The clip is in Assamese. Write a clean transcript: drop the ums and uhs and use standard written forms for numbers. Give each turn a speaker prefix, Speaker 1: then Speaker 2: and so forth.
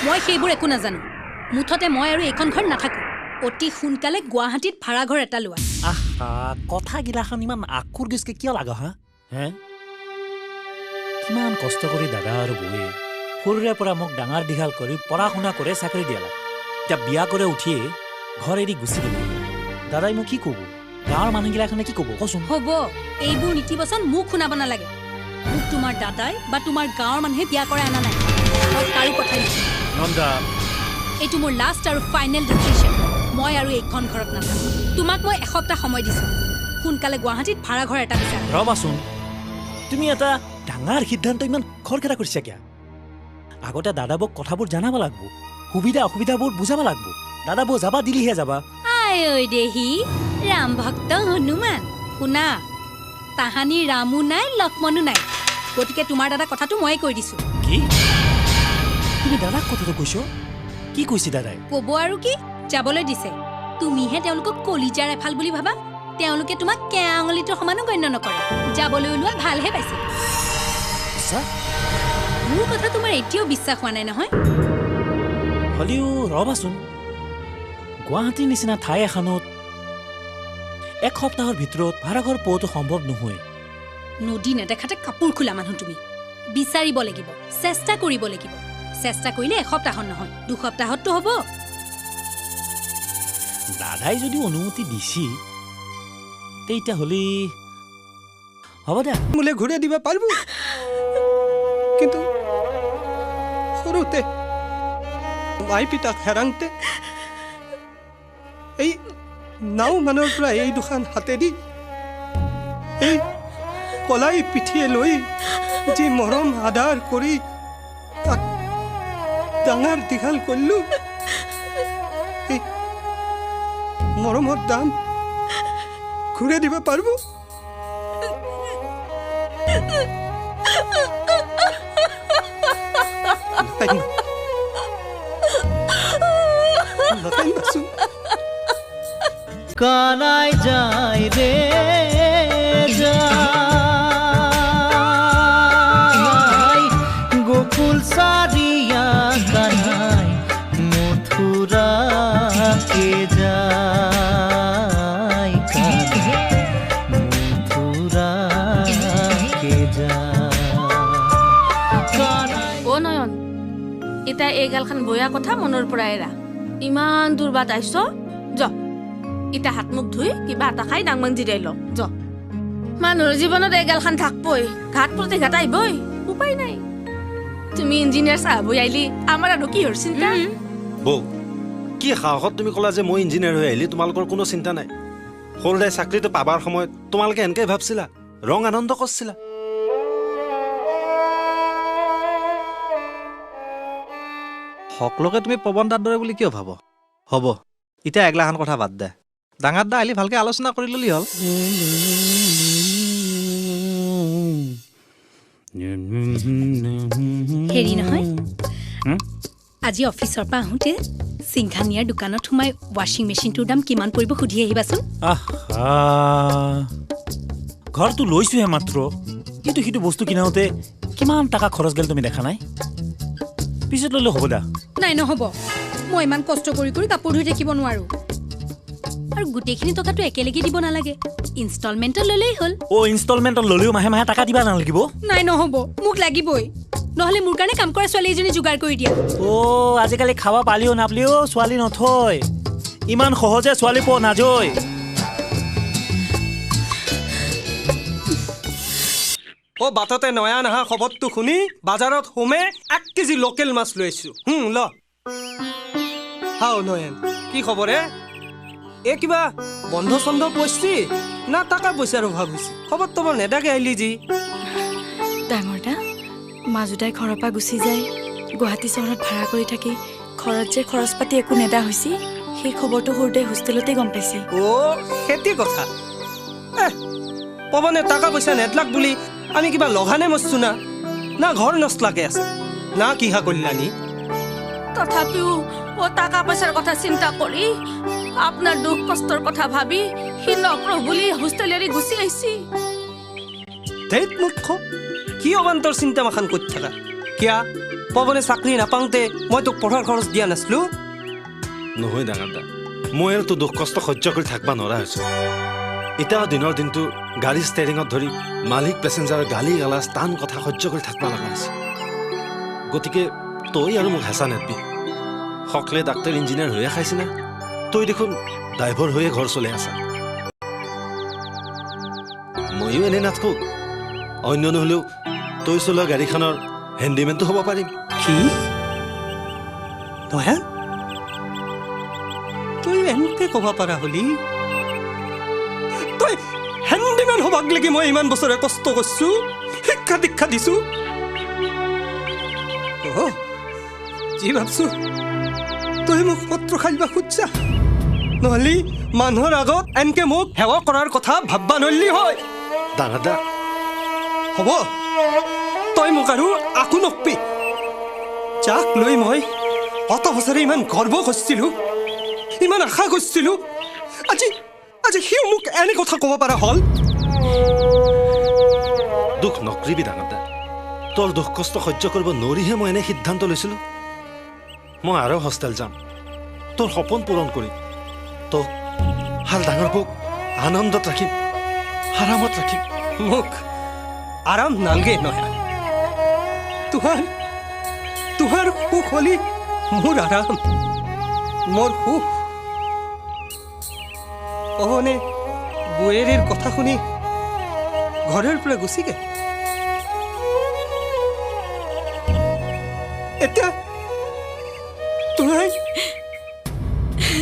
Speaker 1: মই সেইবোৰ একো নাজানো মুঠতে মই আৰু এইখন ঘৰ নাথাকো অতি সোনকালে গুৱাহাটীত ভাড়া ঘৰ এটা লোৱা
Speaker 2: আহা কথাগিলাখন ইমান আকুৰ গিচকে কিয় লাগা হা হে কিমান কষ্ট কৰি দাদা আৰু বৌয়ে সৰুৰে পৰা মোক ডাঙৰ দীঘল কৰি পঢ়া শুনা কৰি চাকৰি দিয়ালা এতিয়া বিয়া কৰি উঠিয়ে ঘৰ এৰি গুচি গ'ল দাদাই মোক কি ক'ব গাঁৱৰ মানুহগিলাখনে কি ক'ব কচোন
Speaker 1: হ'ব এইবোৰ নীতিবচন মোক শুনাব নালাগে মোক তোমাৰ দাদাই বা তোমাৰ গাঁৱৰ মানুহে বিয়া কৰে আনা নাই মই কাৰো কথা দিছোঁ
Speaker 2: নন্দা
Speaker 1: এইটো মোৰ লাষ্ট আৰু ফাইনেল ডিচিশ্যন মই আৰু এইখন ঘৰত নাথাকোঁ তোমাক মই এসপ্তাহ সময় দিছোঁ সোনকালে গুৱাহাটীত ভাড়া ঘৰ এটা বিচাৰা
Speaker 2: ৰবাচোন তুমি এটা ডাঙৰ সিদ্ধান্ত ইমান খৰখেদা কৰিছা কিয় আগতে দাদাবক কথাবোৰ জানাব লাগব সুবিধা অসুবিধাবোৰ বুজাব লাগব দাদাবো যাবা দিলিহে যাবা
Speaker 1: আই ঐ দেহি ৰাম ভক্ত হনুমান শুনা তাহানি ৰামো নাই লক্ষ্মণো নাই গতিকে তোমাৰ দাদা কথাটো ময়ে কৈ দিছোঁ
Speaker 2: কি তুমি দাদাক কথাটো কৈছ কি কৈছে দাদাই
Speaker 1: ক'ব আৰু কি যাবলৈ দিছে তুমিহে তেওঁলোকক কলিজাৰ এফাল বুলি ভাবা তেওঁলোকে তোমাক কেয়া আঙুলিটোৰ সমানো গণ্য নকৰে যাবলৈ ওলোৱা ভালহে পাইছে মোৰ কথা তোমাৰ এতিয়াও বিশ্বাস হোৱা নাই নহয়
Speaker 2: হলেও ৰবাচোন গুৱাহাটীৰ নিচিনা ঠাই এখনত এক সপ্তাহৰ ভিতৰত ভাড়াঘৰ পোৱাটো সম্ভৱ নহয়
Speaker 1: নদী নেদেখাতে কাপোৰ খোলা মানুহ তুমি বিচাৰিব লাগিব চেষ্টা কৰিব লাগিব চেষ্টা কৰিলে এসপ্তাহত নহয় দুসপ্তাহততো হ'ব
Speaker 2: দাদাই যদি অনুমতি দিছি তেতিয়াহ'লে হ'ব দে
Speaker 3: মোলে ঘূৰাই দিব পাৰিব কিন্তু সৰুতে মাই পিতাক হেৰাংতে এই নাও মানৰ পৰা এই দুখন হাতেদি এই কলাই পিঠিয়ে লৈ যি মৰম আদাৰ কৰি তাক ডাঙৰ দীঘল কৰিলো এই মৰমৰ দাম ঘূৰাই দিব পাৰিব
Speaker 4: কানাই যায় রে যাই গোকুল সারিয়া কানাই মথুরা কে যাই মথুরা কে যাই
Speaker 5: ও নয়ন এটা এই গালখান বয়া কথা মনৰ পৰা এৰা ইমান দূৰ বাট আহিছ য ইটা হাত মুখ ধুই কিবা এটা খাই ডাংমাং জিৰাই ল য মানুহৰ জীৱনত এই গালখান থাকবই ঘাট প্ৰতি ঘাট আহিবই উপায় নাই তুমি ইঞ্জিনিয়াৰ চাহাব আহিলি আমাৰ আৰু কিহৰ চিন্তা
Speaker 6: বৌ কি সাহসত তুমি ক'লা যে মই ইঞ্জিনিয়াৰ হৈ আহিলি তোমালোকৰ কোনো চিন্তা নাই সৰুদাই চাকৰিটো পাবাৰ সময়ত তোমালোকে এনেকে ভাবছিলা ৰং আনন্দ কৰিছিলা
Speaker 7: সকলোকে তুমি পৱন দাৰ দৰে বুলি কিয় ভাব হ'ব এতিয়া এগলাখান কথা বাদ দে ডাঙৰ দা আহিলি ভালকে আলোচনা কৰি ললি হ'ল
Speaker 1: হেৰি নহয় আজি অফিচৰ পৰা আহোঁতে সিংঘানিয়াৰ দোকানত সোমাই ৱাশ্বিং মেচিনটোৰ দাম কিমান পৰিব সুধি আহিবাচোন
Speaker 2: আহা ঘৰটো লৈছোহে মাত্ৰ কিন্তু সেইটো বস্তু কিনাওঁতে কিমান টকা খৰচ গ'ল তুমি দেখা নাই পিছত ল'লে হ'ব দা
Speaker 1: নাই নহ'ব মই ইমান কষ্ট কৰি কৰি কাপোৰ ধুই থাকিব নোৱাৰো আৰু গোটেইখিনি টকাটো একেলগে দিব নালাগে ইনষ্টলমেণ্টত ল'লেই হ'ল
Speaker 2: ইনষ্টলমেণ্টত ল'লেও মাহে মাহে টকা দিবা নালাগিব
Speaker 1: নাই নহ'ব মোক লাগিবই নহ'লে মোৰ কাৰণে কাম কৰা ছোৱালী এজনী যোগাৰ কৰি দিয়া
Speaker 2: আজিকালি খাবা পালিও নাপালিও ছোৱালী নথয় ইমান সহজে ছোৱালী পোৱা নাযায়
Speaker 3: অ বাটতে নয়া নাহা খবৰটো শুনি বাজাৰত সোমে 1 কেজি লোকেল মাছ লৈ আহিছো ল হাও নয়ন কি খবৰ এ কিবা বন্ধ চন্ধ পইছি না টাকা পইচাৰ অভাৱ হৈছে খবৰ তোমাৰ নেদাকে আহিলি যি
Speaker 8: ডাঙৰ দা মাজুদাই ঘৰৰ পৰা গুচি যায় গুৱাহাটী চহৰত ভাড়া কৰি থাকি ঘৰত যে খৰচ পাতি একো নেদা হৈছি সেই খবৰটো সৰুতে হোষ্টেলতে গম পাইছি
Speaker 3: খেতি কথা পৱনে টাকা পইচা নেদলাক বুলি আমি কিবা লঘানে মস্তো না ঘৰ নচলাকে আছে না কিহা কল্যাণী
Speaker 5: তথাপিও ও টাকা পইচাৰ কথা চিন্তা কৰি আপোনাৰ দুখ কষ্টৰ কথা ভাবি সি নকৰো বুলি হোষ্টেল এৰি গুচি আহিছি
Speaker 3: ধেইত মূৰ্খ কি অবান্তৰ চিন্তা মাখান কৰি থাকা কিয়া পৱনে চাকৰি নাপাওঁতে মই তোক পঢ়াৰ খৰচ দিয়া নাছিলো
Speaker 6: নহয় ডাঙৰ দা মই আৰু তোৰ দুখ কষ্ট সহ্য কৰি থাকিব নোৱাৰা হৈছোঁ এতিয়াও দিনৰ দিনটো গাড়ী ষ্টেৰিঙত ধৰি মালিক পেচেঞ্জাৰৰ গালি গালাজ টান কথা সহ্য কৰি থাকিব লগা হৈছে গতিকে তই আৰু মোক হেঁচা নেদবি সকলে ডাক্তৰ ইঞ্জিনিয়াৰ হৈয়ে খাইছি না তই দেখোন ড্ৰাইভাৰ হৈয়ে ঘৰ চলাই আছা ময়ো এনে নাথাকো অন্য নহ'লেও তই চলোৱা গাড়ীখনৰ হেণ্ডিমেনটো হ'ব পাৰিম
Speaker 3: কি নয়ন তই এনেকে ক'ব পাৰা হলি তই হেণ্ডিমেন হবাক লাগি মই ইমান বছৰে কষ্ট কৰিছো শিক্ষা দীক্ষা দিছো যি ভাবছো তই মোক পত্ৰ খাইবা খুজছা নহলি মানুহৰ আগত এনকে মোক সেৱা কৰাৰ কথা ভাববা নল্লি হয়
Speaker 6: ডাঙৰ দা
Speaker 3: হ'ব তই মোক আৰু আকো নকবি যাক লৈ মই অত বছৰে ইমান গৰ্ব কৰিছিলো ইমান আশা কৰিছিলো আজি আজি সিও মোক এনে কথা ক'ব পৰা হ'ল
Speaker 6: দুখ নকৰিবি ডাঙৰ দা তোৰ দুখ কষ্ট সহ্য কৰিব নোৱাৰিহে মই এনে সিদ্ধান্ত লৈছিলোঁ মই আৰু হোষ্টেল যাম তোৰ সপোন পূৰণ কৰিম তোক হাল ডাঙৰ বৌক আনন্দত ৰাখিম আৰামত ৰাখিম
Speaker 3: মোক আৰাম নালগে নহয় তোমাৰ সুখ হলি মোৰ আৰাম মোৰ সুখ পৱনে বোৱাৰীৰ কথা শুনি ঘৰৰ পৰা গুচি গে এতিয়া